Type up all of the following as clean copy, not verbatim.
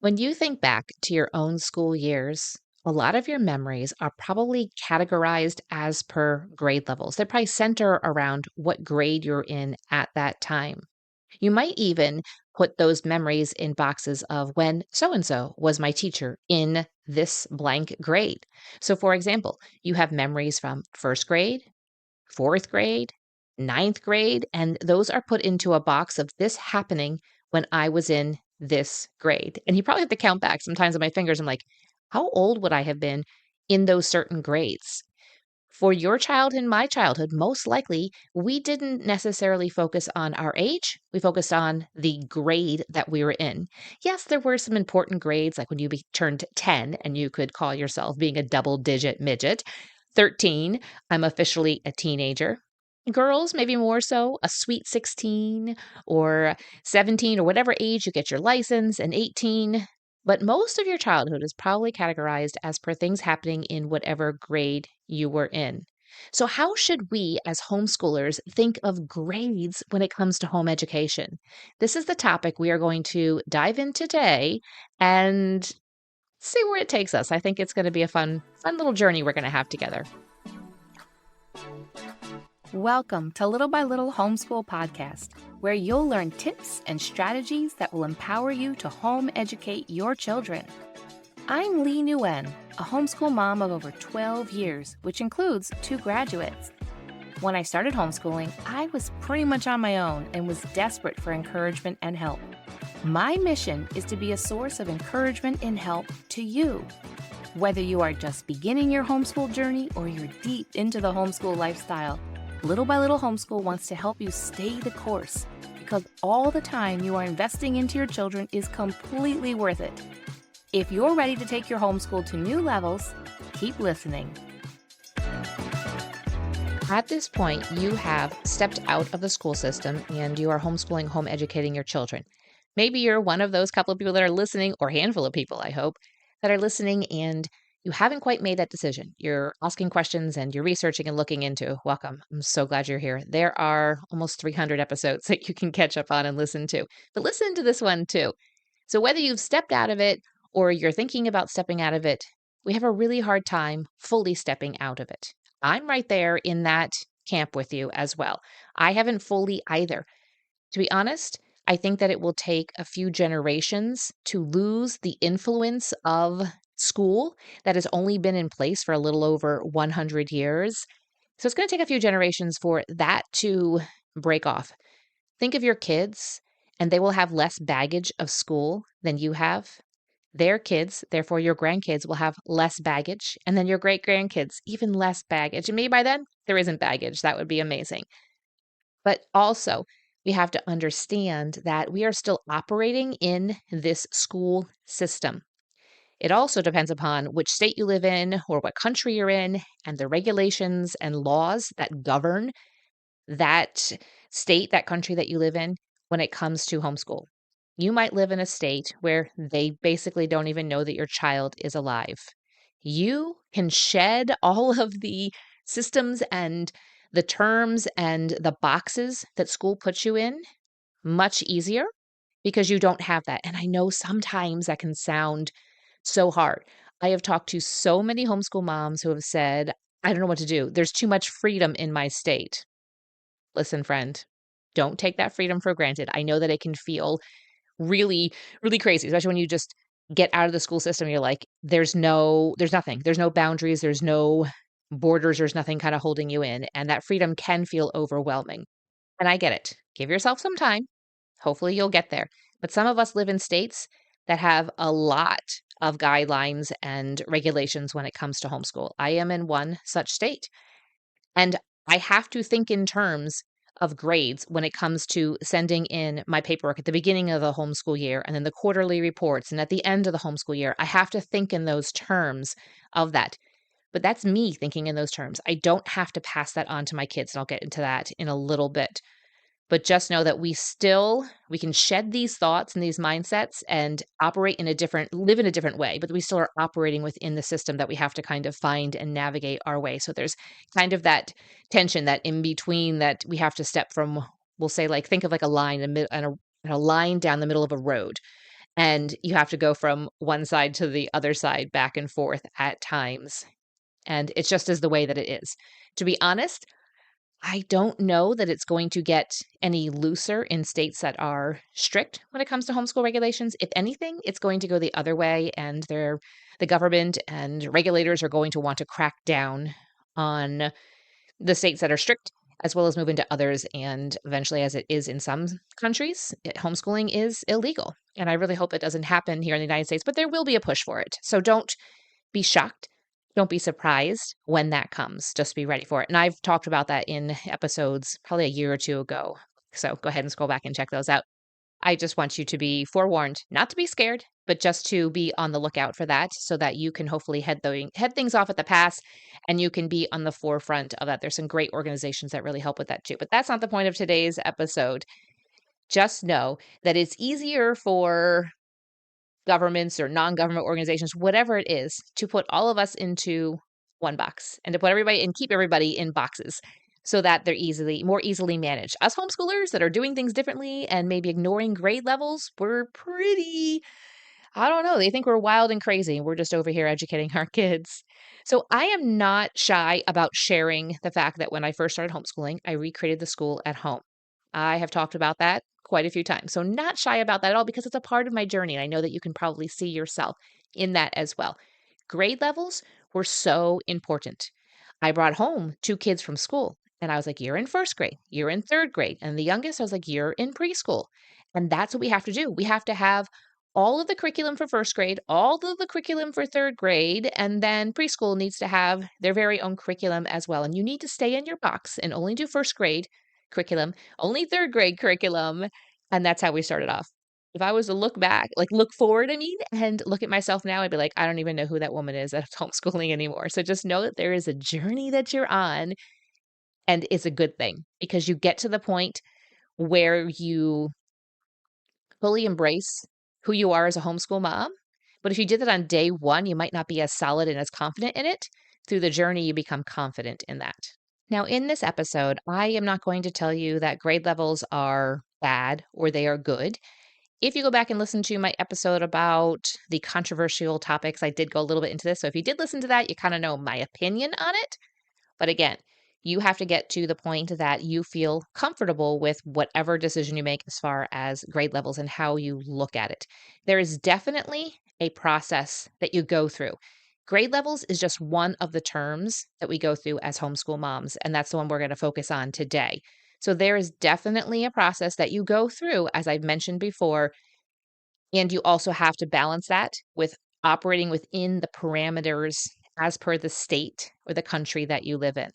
When you think back to your own school years, a lot of your memories are probably categorized as per grade levels. They probably center around what grade you're in at that time. You might even put those memories in boxes of when so and so was my teacher in this blank grade. So, for example, you have memories from first grade, fourth grade, ninth grade, and those are put into a box of this happening when I was in this grade. And you probably have to count back sometimes on my fingers. I'm like, how old would I have been in those certain grades? For your child and my childhood, most likely, we didn't necessarily focus on our age. We focused on the grade that we were in. Yes, there were some important grades, like when you turned 10 and you could call yourself being a double digit midget. 13, I'm officially a teenager. Girls, maybe more so, a sweet 16 or 17 or whatever age you get your license, and 18. But most of your childhood is probably categorized as per things happening in whatever grade you were in. So, how should we as homeschoolers think of grades when it comes to home education? This is the topic we are going to dive in today and see where it takes us. I think it's going to be a fun little journey we're going to have together. Welcome to Little by Little Homeschool Podcast, where you'll learn tips and strategies that will empower you to home educate your children. I'm Leigh Nguyen, a homeschool mom of over 12 years, which includes 2 graduates. When I started homeschooling, I was pretty much on my own and was desperate for encouragement and help. My mission is to be a source of encouragement and help to you. Whether you are just beginning your homeschool journey or you're deep into the homeschool lifestyle, Little by Little Homeschool wants to help you stay the course because all the time you are investing into your children is completely worth it. If you're ready to take your homeschool to new levels, keep listening. At this point, you have stepped out of the school system and you are homeschooling, home educating your children. Maybe you're one of those couple of people that are listening, or handful of people, I hope, that are listening and you haven't quite made that decision. You're asking questions and you're researching and looking into. Welcome. I'm so glad you're here. There are almost 300 episodes that you can catch up on and listen to. But listen to this one too. So whether you've stepped out of it or you're thinking about stepping out of it, we have a really hard time fully stepping out of it. I'm right there in that camp with you as well. I haven't fully either. To be honest, I think that it will take a few generations to lose the influence of school that has only been in place for a little over 100 years. So it's going to take a few generations for that to break off. Think of your kids, and they will have less baggage of school than you have. Their kids, therefore your grandkids, will have less baggage, and then your great grandkids, even less baggage. And maybe by then, there isn't baggage. That would be amazing. But also, we have to understand that we are still operating in this school system. It also depends upon which state you live in or what country you're in and the regulations and laws that govern that state, that country that you live in when it comes to homeschool. You might live in a state where they basically don't even know that your child is alive. You can shed all of the systems and the terms and the boxes that school puts you in much easier because you don't have that. And I know sometimes that can sound so hard. I have talked to so many homeschool moms who have said, I don't know what to do. There's too much freedom in my state. Listen, friend, don't take that freedom for granted. I know that it can feel really, really crazy, especially when you just get out of the school system. You're like, there's nothing, there's no boundaries, there's no borders, there's nothing kind of holding you in. And that freedom can feel overwhelming. And I get it. Give yourself some time. Hopefully you'll get there. But some of us live in states that have a lot of guidelines and regulations when it comes to homeschool. I am in one such state. And I have to think in terms of grades when it comes to sending in my paperwork at the beginning of the homeschool year and then the quarterly reports and at the end of the homeschool year. I have to think in those terms of that. But that's me thinking in those terms. I don't have to pass that on to my kids, and I'll get into that in a little bit. But just know that we can shed these thoughts and these mindsets and live in a different way, but we still are operating within the system that we have to kind of find and navigate our way. So there's kind of that tension, that in between that we have to step from, we'll say, like, think of like a line and a line down the middle of a road. And you have to go from one side to the other side back and forth at times. And it's just as the way that it is. To be honest, I don't know that it's going to get any looser in states that are strict when it comes to homeschool regulations. If anything, it's going to go the other way, and the government and regulators are going to want to crack down on the states that are strict, as well as move into others. And eventually, as it is in some countries, homeschooling is illegal. And I really hope it doesn't happen here in the United States, but there will be a push for it. So don't be shocked. Don't be surprised when that comes. Just be ready for it. And I've talked about that in episodes probably a year or two ago. So go ahead and scroll back and check those out. I just want you to be forewarned, not to be scared, but just to be on the lookout for that so that you can hopefully head things off at the pass and you can be on the forefront of that. There's some great organizations that really help with that too. But that's not the point of today's episode. Just know that it's easier for governments or non-government organizations, whatever it is, to put all of us into one box and to put everybody and keep everybody in boxes so that they're more easily managed. Us homeschoolers that are doing things differently and maybe ignoring grade levels, we're pretty, I don't know, they think we're wild and crazy. We're just over here educating our kids. So I am not shy about sharing the fact that when I first started homeschooling, I recreated the school at home. I have talked about that quite a few times. So not shy about that at all because it's a part of my journey. And I know that you can probably see yourself in that as well. Grade levels were so important. I brought home two kids from school and I was like, you're in first grade, you're in third grade. And the youngest, I was like, you're in preschool. And that's what we have to do. We have to have all of the curriculum for first grade, all of the curriculum for third grade, and then preschool needs to have their very own curriculum as well. And you need to stay in your box and only do first grade curriculum, only third grade curriculum. And that's how we started off. If I was to look back, like look forward, I mean, and look at myself now, I'd be like, I don't even know who that woman is that's homeschooling anymore. So just know that there is a journey that you're on, and it's a good thing because you get to the point where you fully embrace who you are as a homeschool mom. But if you did that on day one, you might not be as solid and as confident in it. Through the journey, you become confident in that. Now, in this episode, I am not going to tell you that grade levels are bad or they are good. If you go back and listen to my episode about the controversial topics, I did go a little bit into this. So if you did listen to that, you kind of know my opinion on it. But again, you have to get to the point that you feel comfortable with whatever decision you make as far as grade levels and how you look at it. There is definitely a process that you go through. Grade levels is just one of the terms that we go through as homeschool moms, and that's the one we're going to focus on today. So there is definitely a process that you go through, as I've mentioned before, and you also have to balance that with operating within the parameters as per the state or the country that you live in.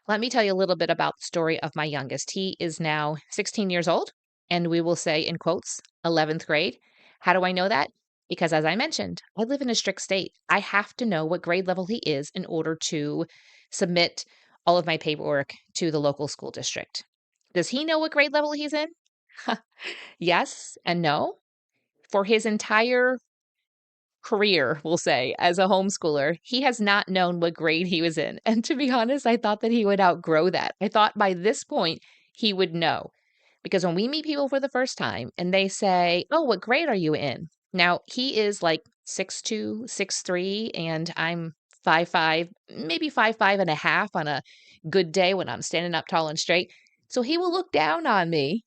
Let me tell you a little bit about the story of my youngest. He is now 16 years old, and we will say in quotes, 11th grade. How do I know that? Because as I mentioned, I live in a strict state. I have to know what grade level he is in order to submit all of my paperwork to the local school district. Does he know what grade level he's in? Yes and no. For his entire career, we'll say, as a homeschooler, he has not known what grade he was in. And to be honest, I thought that he would outgrow that. I thought by this point he would know. Because when we meet people for the first time and they say, oh, what grade are you in? Now, he is like 6'2", 6'3", and I'm 5'5", maybe 5'5" and a half on a good day when I'm standing up tall and straight. So he will look down on me,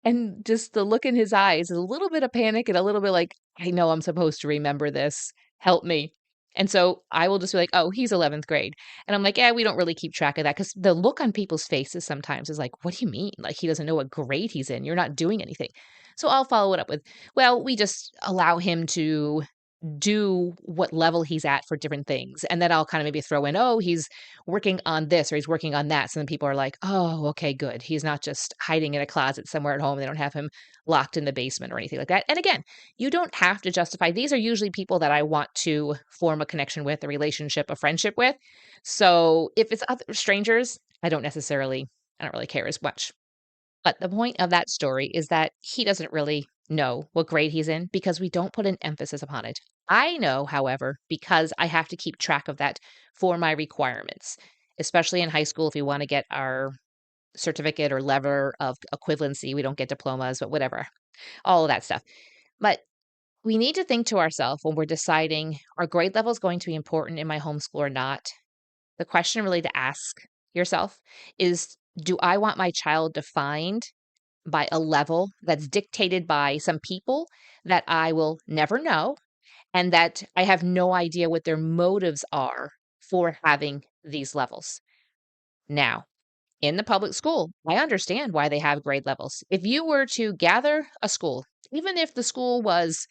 and just the look in his eyes is a little bit of panic and a little bit like, I know I'm supposed to remember this. Help me. And so I will just be like, oh, he's 11th grade. And I'm like, yeah, we don't really keep track of that because the look on people's faces sometimes is like, what do you mean? Like, he doesn't know what grade he's in. You're not doing anything. So I'll follow it up with, well, we just allow him to do what level he's at for different things. And then I'll kind of maybe throw in, oh, he's working on this or he's working on that. So then people are like, oh, okay, good. He's not just hiding in a closet somewhere at home. They don't have him locked in the basement or anything like that. And again, you don't have to justify. These are usually people that I want to form a connection with, a relationship, a friendship with. So if it's other strangers, I don't really care as much. But the point of that story is that he doesn't really know what grade he's in because we don't put an emphasis upon it. I know, however, because I have to keep track of that for my requirements, especially in high school if we want to get our certificate or lever of equivalency. We don't get diplomas, but whatever, all of that stuff. But We need to think to ourselves when we're deciding, are grade levels going to be important in my homeschool or not? The question really to ask yourself is, do I want my child defined by a level that's dictated by some people that I will never know and that I have no idea what their motives are for having these levels? Now, in the public school, I understand why they have grade levels. If you were to gather a school, even if the school was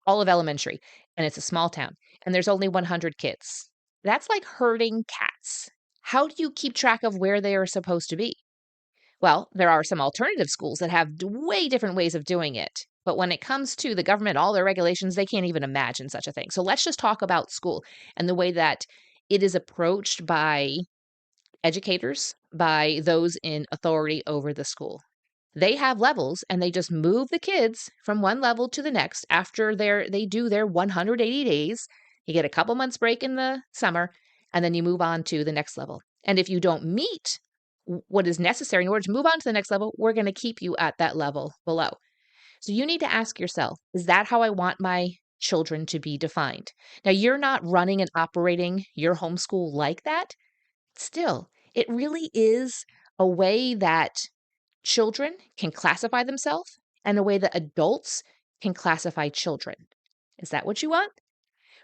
all of elementary and it's a small town and there's only 100 kids, that's like herding cats. How do you keep track of where they are supposed to be? Well, there are some alternative schools that have way different ways of doing it. But when it comes to the government, all their regulations, they can't even imagine such a thing. So let's just talk about school and the way that it is approached by educators, by those in authority over the school. They have levels and they just move the kids from one level to the next after they do their 180 days. You get a couple months break in the summer and then you move on to the next level. And if you don't meet what is necessary in order to move on to the next level, we're going to keep you at that level below. So you need to ask yourself, is that how I want my children to be defined? Now, you're not running and operating your homeschool like that. Still, it really is a way that children can classify themselves and a way that adults can classify children. Is that what you want?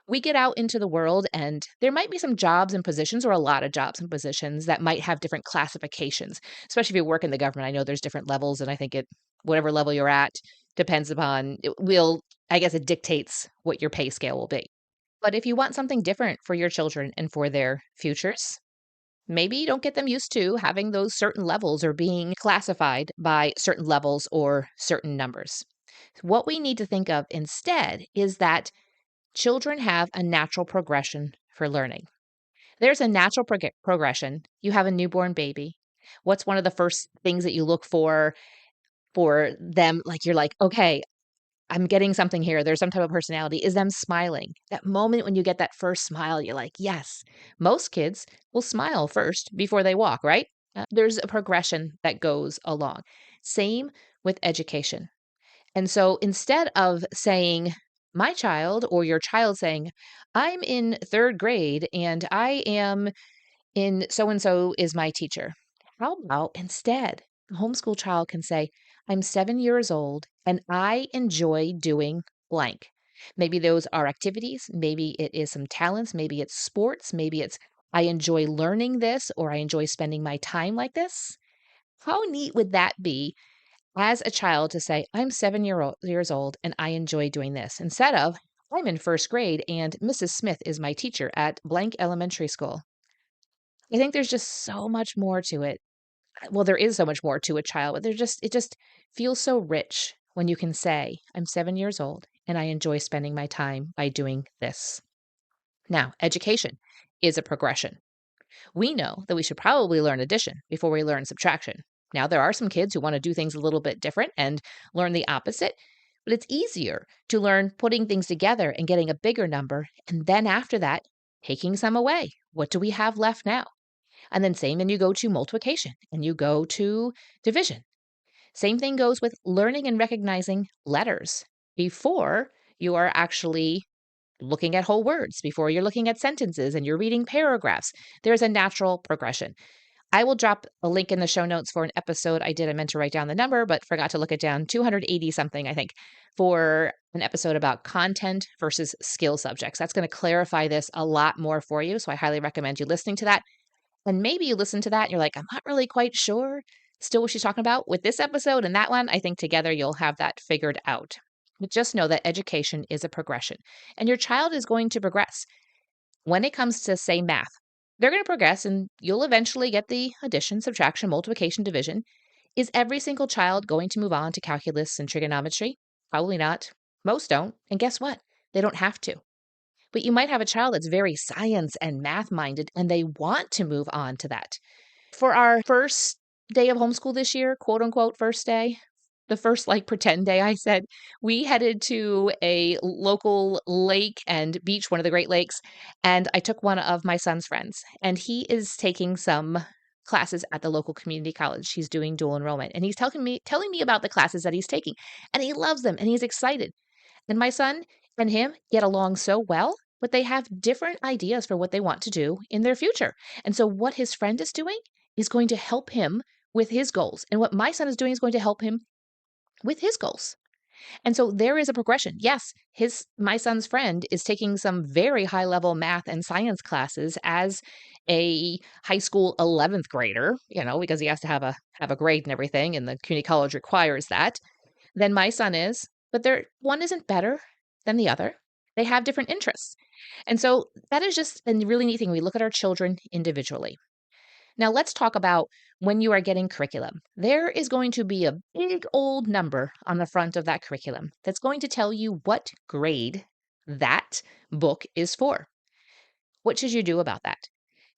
We get out into the world and there might be some jobs and positions or a lot of jobs and positions that might have different classifications, especially if you work in the government. I know there's different levels and I think whatever level you're at depends upon, I guess it dictates what your pay scale will be. But if you want something different for your children and for their futures, maybe don't get them used to having those certain levels or being classified by certain levels or certain numbers. What we need to think of instead is that children have a natural progression for learning. There's a natural progression. You have a newborn baby. What's one of the first things that you look for them? Like you're like, okay, I'm getting something here. There's some type of personality. Is them smiling. That moment when you get that first smile, you're like, yes. Most kids will smile first before they walk, right? There's a progression that goes along. Same with education. And so instead of saying, my child or your child saying, I'm in third grade and I am in so and so is my teacher. How about instead, a homeschool child can say, I'm 7 years old and I enjoy doing blank. Maybe those are activities, maybe it is some talents, maybe it's sports, maybe it's I enjoy learning this or I enjoy spending my time like this. How neat would that be as a child to say, I'm 7 years old and I enjoy doing this, instead of I'm in first grade and Mrs. Smith is my teacher at blank elementary school. I think there's just so much more to it. Well, there is so much more to a child, but it just feels so rich when you can say, I'm 7 years old and I enjoy spending my time by doing this. Now, education is a progression. We know that we should probably learn addition before we learn subtraction. Now, there are some kids who want to do things a little bit different and learn the opposite, but it's easier to learn putting things together and getting a bigger number. And then after that, taking some away. What do we have left now? And then same, then you go to multiplication and you go to division. Same thing goes with learning and recognizing letters before you are actually looking at whole words, before you're looking at sentences and you're reading paragraphs. There's a natural progression. I will drop a link in the show notes for an episode I did. I meant to write down the number, but forgot to look it down. 280 something, I think, for an episode about content versus skill subjects. That's going to clarify this a lot more for you. So I highly recommend you listening to that. And maybe you listen to that and you're like, I'm not really quite sure still what she's talking about. With this episode and that one, I think together you'll have that figured out. But just know that education is a progression and your child is going to progress. When it comes to, say, math, they're going to progress and you'll eventually get the addition, subtraction, multiplication, division. Is every single child going to move on to calculus and trigonometry? Probably not. Most don't. And guess what? They don't have to. But you might have a child that's very science and math minded and they want to move on to that. For our first day of homeschool this year, quote unquote, first day, the first like pretend day, I said, we headed to a local lake and beach, one of the Great Lakes, and I took one of my son's friends, and he is taking some classes at the local community college. He's doing dual enrollment, and he's telling me about the classes that he's taking, and he loves them, and he's excited. And my son and him get along so well, but they have different ideas for what they want to do in their future. And so, what his friend is doing is going to help him with his goals. And what my son is doing is going to help him with his goals. And so there is a progression. Yes, my son's friend is taking some very high level math and science classes as a high school 11th grader, because he has to have a grade and everything, and the community college requires that, than my son is. But one isn't better than the other. They have different interests. And so that is just a really neat thing. We look at our children individually. Now, let's talk about when you are getting curriculum. There is going to be a big old number on the front of that curriculum that's going to tell you what grade that book is for. What should you do about that?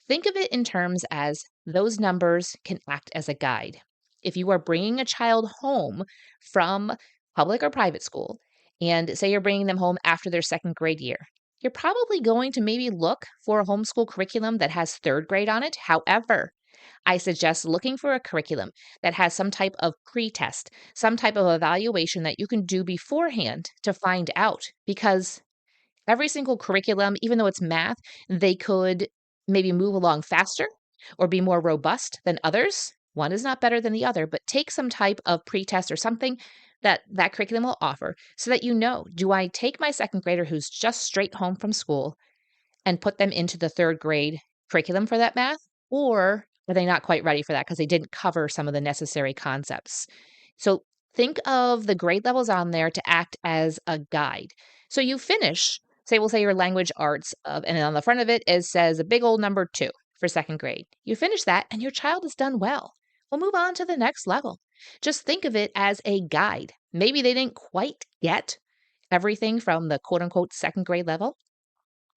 Think of it in terms as those numbers can act as a guide. If you are bringing a child home from public or private school, and say you're bringing them home after their second grade year, you're probably going to maybe look for a homeschool curriculum that has third grade on it. However, I suggest looking for a curriculum that has some type of pre-test, some type of evaluation that you can do beforehand to find out, because every single curriculum, even though it's math, they could maybe move along faster or be more robust than others. One is not better than the other, but take some type of pretest or something that curriculum will offer so that do I take my second grader who's just straight home from school and put them into the third grade curriculum for that math? Or are they not quite ready for that because they didn't cover some of the necessary concepts? So think of the grade levels on there to act as a guide. So you finish, we'll say your language arts, and on the front of it, it says a big old number 2 for second grade. You finish that and your child has done well. We'll move on to the next level. Just think of it as a guide. Maybe they didn't quite get everything from the quote unquote second grade level.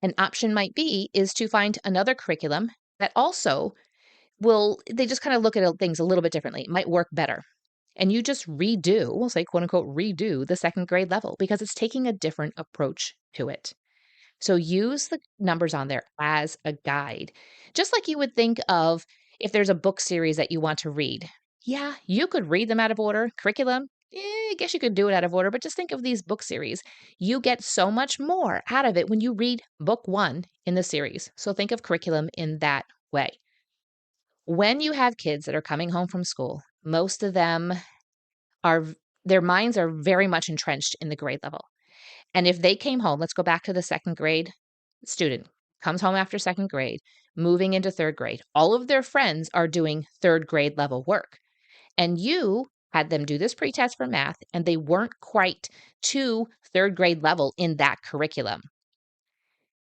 An option might be is to find another curriculum that also they just kind of look at things a little bit differently. It might work better. And you just we'll say, quote unquote, redo the second grade level because it's taking a different approach to it. So use the numbers on there as a guide. Just like you would think of if there's a book series that you want to read. Yeah, you could read them out of order. Curriculum, I guess you could do it out of order, but just think of these book series. You get so much more out of it when you read book 1 in the series. So think of curriculum in that way. When you have kids that are coming home from school, most of them their minds are very much entrenched in the grade level. And if they came home, let's go back to the second grade student, comes home after second grade, moving into third grade. All of their friends are doing third grade level work. And you had them do this pretest for math, and they weren't quite to third grade level in that curriculum.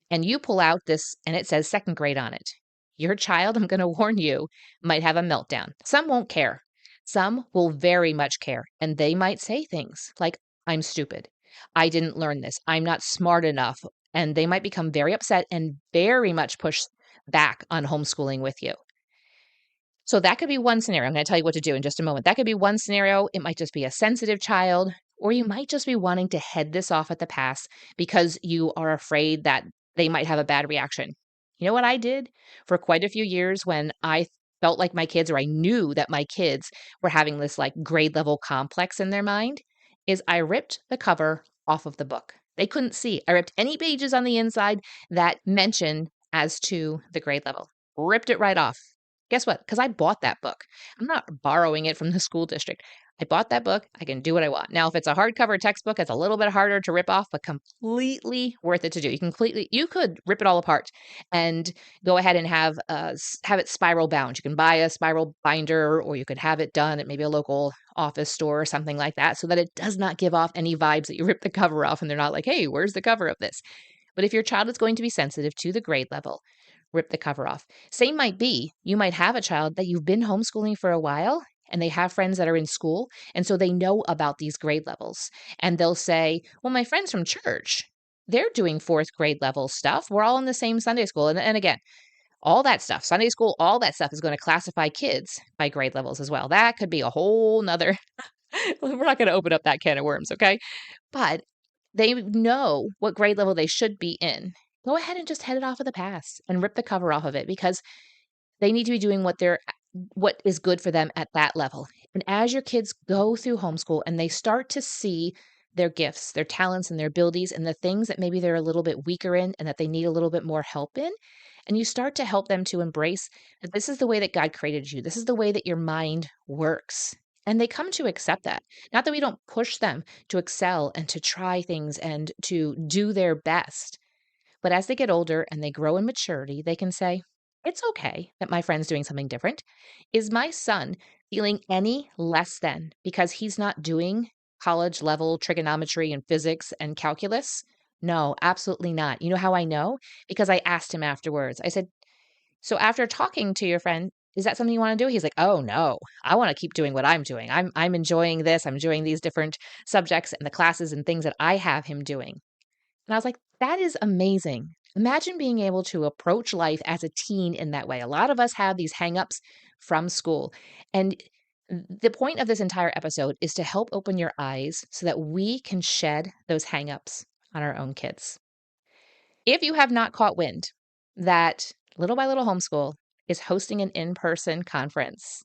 And you pull out this, and it says second grade on it. Your child, I'm going to warn you, might have a meltdown. Some won't care. Some will very much care, and they might say things like, I'm stupid. I didn't learn this. I'm not smart enough. And they might become very upset and very much push back on homeschooling with you. So that could be one scenario. I'm going to tell you what to do in just a moment. That could be one scenario. It might just be a sensitive child, or you might just be wanting to head this off at the pass because you are afraid that they might have a bad reaction. You know what I did for quite a few years when I felt like my kids, or I knew that my kids were having this like grade level complex in their mind, is I ripped the cover off of the book. They couldn't see. I ripped any pages on the inside that mentioned as to the grade level. Ripped it right off. Guess what? Because I bought that book. I'm not borrowing it from the school district. I bought that book. I can do what I want. Now, if it's a hardcover textbook, it's a little bit harder to rip off, but completely worth it to do. You could rip it all apart and go ahead and have it spiral bound. You can buy a spiral binder, or you could have it done at maybe a local office store or something like that, so that it does not give off any vibes that you rip the cover off and they're not like, hey, where's the cover of this? But if your child is going to be sensitive to the grade level, rip the cover off. Same might be, you might have a child that you've been homeschooling for a while and they have friends that are in school, and so they know about these grade levels. And they'll say, well, my friends from church, they're doing fourth grade level stuff. We're all in the same Sunday school. And again, all that stuff, Sunday school, all that stuff is going to classify kids by grade levels as well. That could be a whole nother, we're not going to open up that can of worms, okay? But they know what grade level they should be in. Go ahead and just head it off of the pass and rip the cover off of it, because they need to be doing what is good for them at that level. And as your kids go through homeschool and they start to see their gifts, their talents, and their abilities, and the things that maybe they're a little bit weaker in and that they need a little bit more help in. And you start to help them to embrace that this is the way that God created you. This is the way that your mind works. And they come to accept that. Not that we don't push them to excel and to try things and to do their best. But as they get older and they grow in maturity, they can say, it's okay that my friend's doing something different. Is my son feeling any less than because he's not doing college level trigonometry and physics and calculus? No, absolutely not. You know how I know? Because I asked him afterwards. I said, so after talking to your friend, is that something you want to do? He's like, oh no, I want to keep doing what I'm doing. I'm enjoying this. I'm enjoying these different subjects and the classes and things that I have him doing. And I was like, that is amazing. Imagine being able to approach life as a teen in that way. A lot of us have these hangups from school. And the point of this entire episode is to help open your eyes so that we can shed those hangups on our own kids. If you have not caught wind that Little by Little Homeschool is hosting an in-person conference,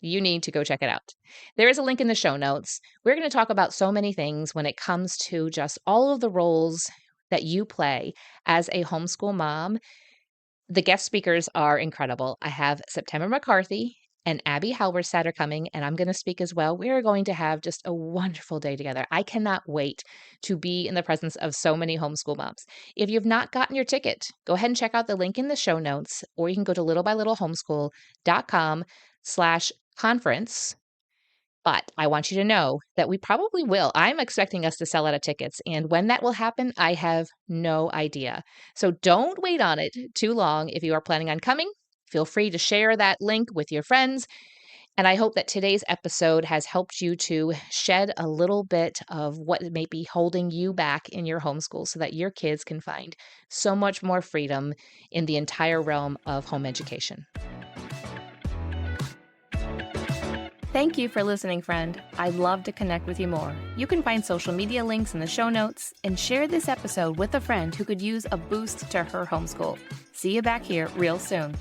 you need to go check it out. There is a link in the show notes. We're going to talk about so many things when it comes to just all of the roles that you play as a homeschool mom. The guest speakers are incredible. I have September McCarthy and Abby Halberstadt are coming, and I'm going to speak as well. We're going to have just a wonderful day together. I cannot wait to be in the presence of so many homeschool moms. If you've not gotten your ticket, go ahead and check out the link in the show notes, or you can go to littlebylittlehomeschool.com/conference. But I want you to know that we probably will. I'm expecting us to sell out of tickets. And when that will happen, I have no idea. So don't wait on it too long. If you are planning on coming, feel free to share that link with your friends. And I hope that today's episode has helped you to shed a little bit of what may be holding you back in your homeschool so that your kids can find so much more freedom in the entire realm of home education. Thank you for listening, friend. I'd love to connect with you more. You can find social media links in the show notes and share this episode with a friend who could use a boost to her homeschool. See you back here real soon.